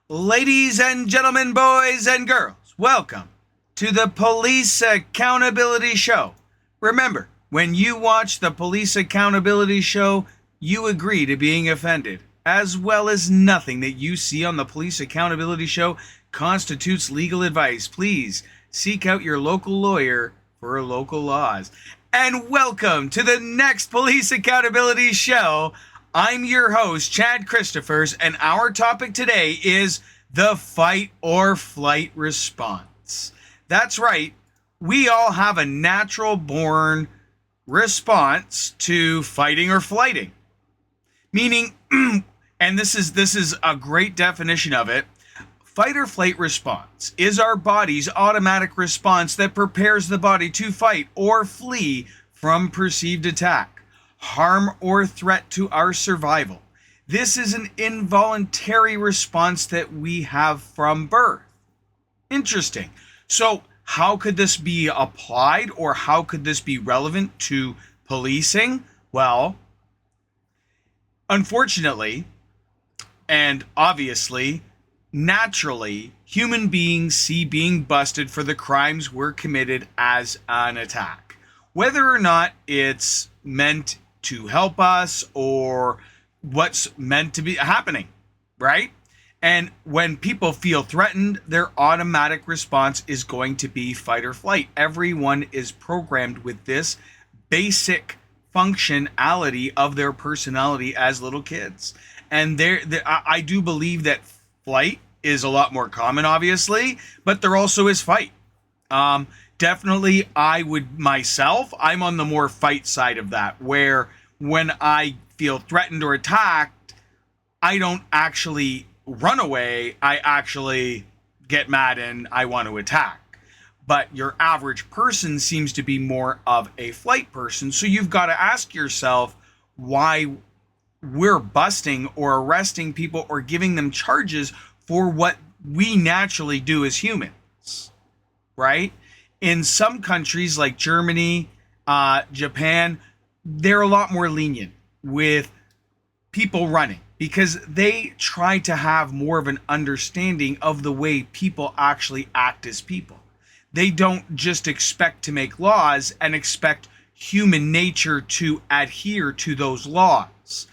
Ladies and gentlemen, boys and girls, welcome to the Police Accountability Show. Remember, when you watch the Police Accountability Show, you agree to being offended, as well as nothing that you see on the Police Accountability Show constitutes legal advice. Please seek out your local lawyer for local laws. And welcome to the next Police Accountability Show. I'm your host, Chad Christophers, and our topic today is the fight or flight response. That's right, we all have a natural born response to fighting or flighting. Meaning, and this is a great definition of it, fight or flight response is our body's automatic response that prepares the body to fight or flee from perceived attack, harm, or threat to our survival. This is an involuntary response that we have from birth. Interesting. So, how could this be applied, or how could this be relevant to policing? Well, unfortunately, and obviously, naturally, human beings see being busted for the crimes were committed as an attack. Whether or not it's meant to help us or what's meant to be happening, right? And when people feel threatened, their automatic response is going to be fight or flight. Everyone is programmed with this basic functionality of their personality as little kids. And I do believe that flight is a lot more common, obviously, but there also is fight. Definitely, I'm on the more fight side of that, where when I feel threatened or attacked, I don't actually run away. I actually get mad and I want to attack. But your average person seems to be more of a flight person. So you've got to ask yourself why we're busting or arresting people or giving them charges for what we naturally do as humans, right? In some countries like Germany, Japan, they're a lot more lenient with people running because they try to have more of an understanding of the way people actually act as people. They don't just expect to make laws and expect human nature to adhere to those laws.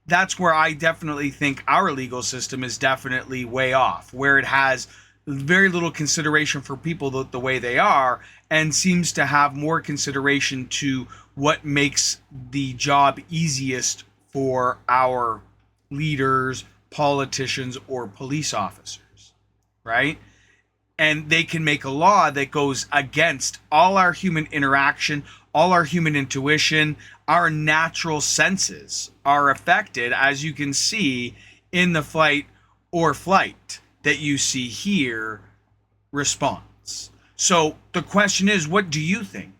That's where I definitely think our legal system is definitely way off, where it has very little consideration for people the way they are and seems to have more consideration to what makes the job easiest for our leaders, politicians, or police officers, right? And they can make a law that goes against all our human interaction, all our human intuition, our natural senses are affected, as you can see in the fight or flight that you see here response. So the question is, what do you think?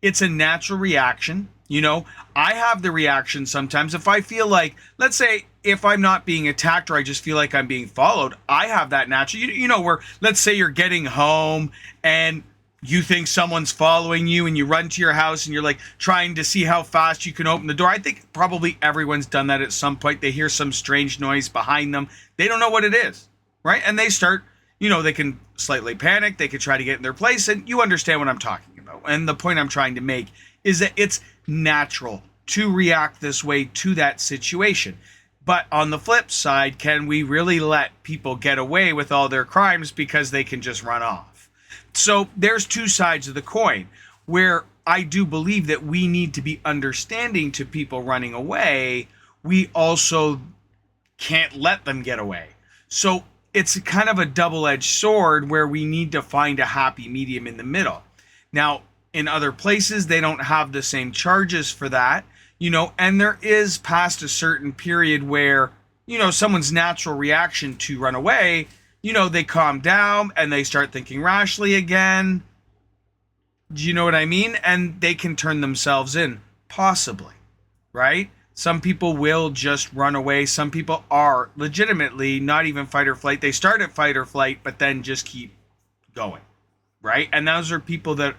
It's a natural reaction. You know, I have the reaction sometimes if I feel like, let's say, if I'm not being attacked or I just feel like I'm being followed, I have that natural, where let's say you're getting home and you think someone's following you and you run to your house and you're like trying to see how fast you can open the door. I think probably everyone's done that at some point. They hear some strange noise behind them. They don't know what it is, right? And they start, they can slightly panic. They could try to get in their place, and you understand what I'm talking about. And the point I'm trying to make is that it's natural to react this way to that situation. But on the flip side, can we really let people get away with all their crimes because they can just run off? So there's two sides of the coin, where I do believe that we need to be understanding to people running away. We also can't let them get away. So it's kind of a double-edged sword where we need to find a happy medium in the middle. Now, in other places, they don't have the same charges for that, and there is past a certain period where, someone's natural reaction to run away, they calm down and they start thinking rationally again. Do you know what I mean? And they can turn themselves in, possibly, right? Some people will just run away. Some people are legitimately not even fight or flight. They start at fight or flight, but then just keep going, right? And those are people that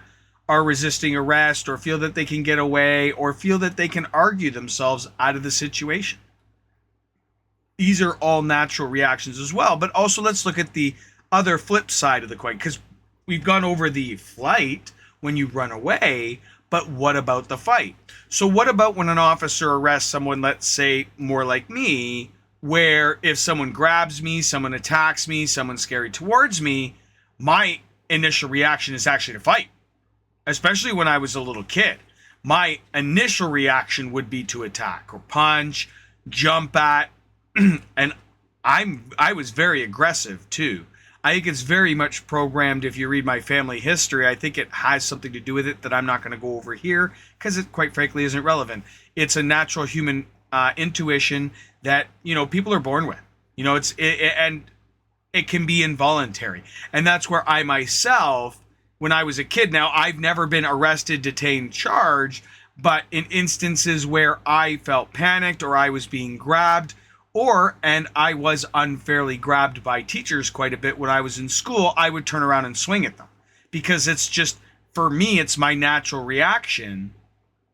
are resisting arrest or feel that they can get away or feel that they can argue themselves out of the situation. these are all natural reactions as well. But also, let's look at the other flip side of the coin, because we've gone over the flight when you run away, but what about the fight? So what about when an officer arrests someone, let's say more like me, where if someone grabs me, someone attacks me, someone's scary towards me, my initial reaction is actually to fight. Especially when I was a little kid, my initial reaction would be to attack or punch, jump at, and I was very aggressive too. I think it's very much programmed. If you read my family history, I think it has something to do with it that I'm not going to go over here because it, quite frankly, isn't relevant. It's a natural human intuition that people are born with. And it can be involuntary, and that's where I myself, when I was a kid, now I've never been arrested, detained, charged, but in instances where I felt panicked or I was being grabbed, and I was unfairly grabbed by teachers quite a bit when I was in school, I would turn around and swing at them because it's just, for me, it's my natural reaction,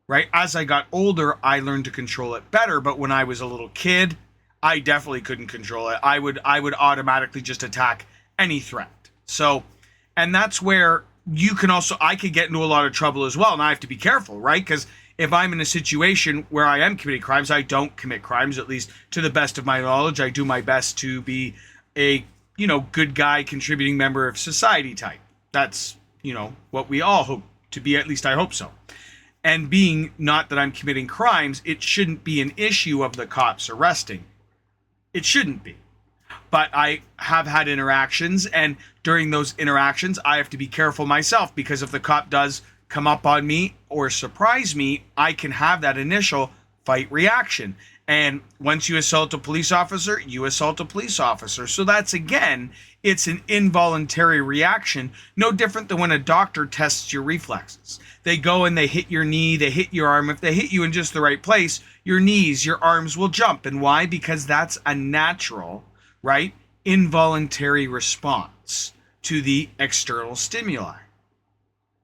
right? As I got older, I learned to control it better, but when I was a little kid, I definitely couldn't control it. I would automatically just attack any threat. So, and that's where I could get into a lot of trouble as well. And I have to be careful, right? Because if I'm in a situation where I am committing crimes, I don't commit crimes, at least to the best of my knowledge. I do my best to be a, good guy, contributing member of society type. That's, what we all hope to be, at least I hope so. And being not that I'm committing crimes, it shouldn't be an issue of the cops arresting. It shouldn't be. But I have had interactions, and during those interactions, I have to be careful myself, because if the cop does come up on me or surprise me, I can have that initial fight reaction. And once you assault a police officer, you assault a police officer. So that's, again, it's an involuntary reaction, no different than when a doctor tests your reflexes. They go and they hit your knee, they hit your arm. If they hit you in just the right place, your knees, your arms will jump. And why? Because that's a natural, right, involuntary response to the external stimuli,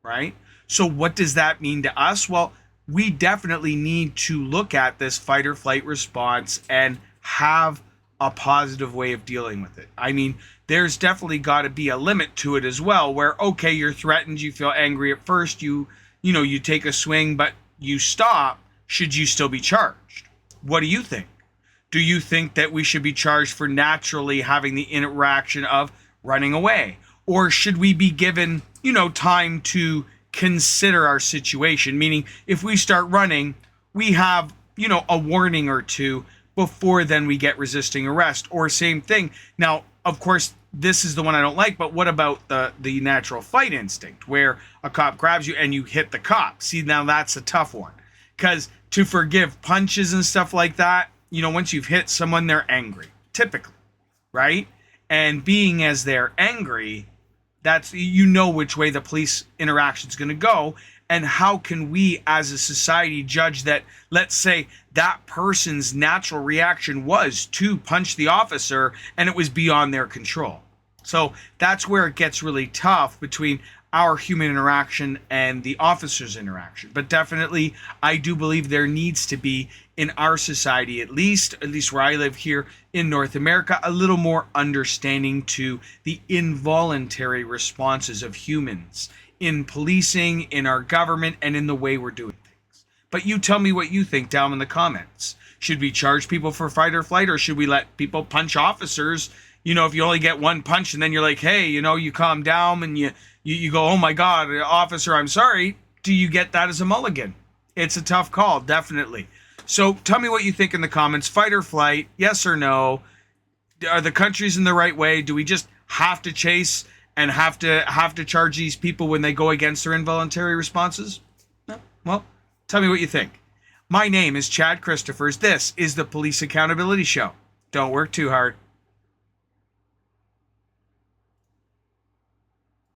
right? So what does that mean to us? Well, we definitely need to look at this fight or flight response and have a positive way of dealing with it. I mean, there's definitely got to be a limit to it as well, where, okay, you're threatened, you feel angry at first, you take a swing, but you stop. Should you still be charged? What do you think? Do you think that we should be charged for naturally having the interaction of running away? Or should we be given, time to consider our situation? Meaning, if we start running, we have, a warning or two before then we get resisting arrest. Or same thing. Now, of course, this is the one I don't like, but what about the natural fight instinct, where a cop grabs you and you hit the cop? See, now that's a tough one. Because to forgive punches and stuff like that, once you've hit someone, they're angry, typically, right? And being as they're angry, that's, which way the police interaction is going to go. And how can we as a society judge that, let's say, that person's natural reaction was to punch the officer and it was beyond their control? So that's where it gets really tough between our human interaction and the officer's interaction. But definitely, I do believe there needs to be, in our society, at least where I live here in North America, a little more understanding to the involuntary responses of humans in policing, in our government, and in the way we're doing things. But you tell me what you think down in the comments. Should we charge people for fight or flight, or should we let people punch officers? If you only get one punch and then you're like, hey, you calm down and you go, oh my God, officer, I'm sorry. Do you get that as a mulligan? It's a tough call, definitely. So tell me what you think in the comments. Fight or flight, yes or no? Are the countries in the right way? Do we just have to chase and have to charge these people when they go against their involuntary responses? No? Well, tell me what you think. My name is Chad Christophers. This is the Police Accountability Show. Don't work too hard.